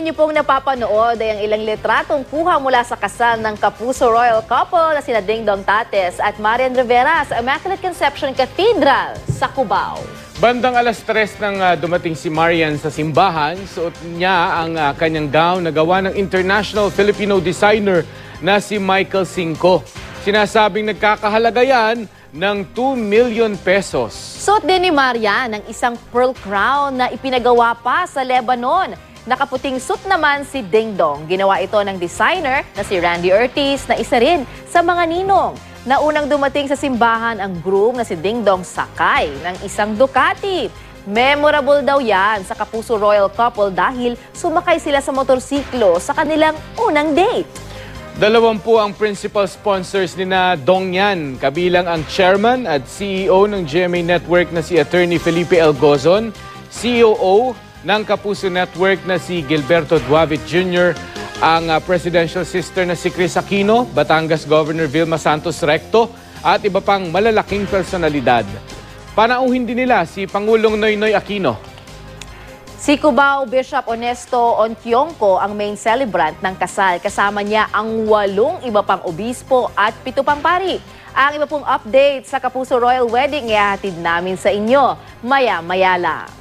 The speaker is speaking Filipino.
inyo pong napapanood ay ang ilang litratong kuha mula sa kasal ng Kapuso Royal couple na sina Dingdong Tates at Marian Rivera sa Immaculate Conception Cathedral sa Cubao. Bandang alas 3 nang dumating si Marian sa simbahan, suot niya ang kanyang gown na gawa ng international Filipino designer na si Michael Cinco. Sinasabing nagkakahalaga yan ng 2 million pesos. Suot din ni Marian ng isang pearl crown na ipinagawa pa sa Lebanon. Nakaputing suit naman si Dingdong. Ginawa ito ng designer na si Randy Ortiz na isa rin sa mga ninong. Naunang dumating sa simbahan ang groom na si Dingdong sakay ng isang Ducati. Memorable daw yan sa Kapuso Royal couple dahil sumakay sila sa motorsiklo sa kanilang unang date. 20 ang principal sponsors ni na Dongyan, kabilang ang chairman at CEO ng GMA Network na si Attorney Felipe L. Gozon, COO ng Kapuso Network na si Gilberto Duavit Jr., ang presidential sister na si Chris Aquino, Batangas Governor Vilma Santos Recto, at iba pang malalaking personalidad. Panauhin din nila si Pangulong Noynoy Aquino. Si Cubao Bishop Honesto Ontiongco ang main celebrant ng kasal. Kasama niya ang 8 iba pang obispo at 7 pang pari. Ang iba pong update sa Kapuso Royal Wedding ihahatid namin sa inyo maya-maya lang.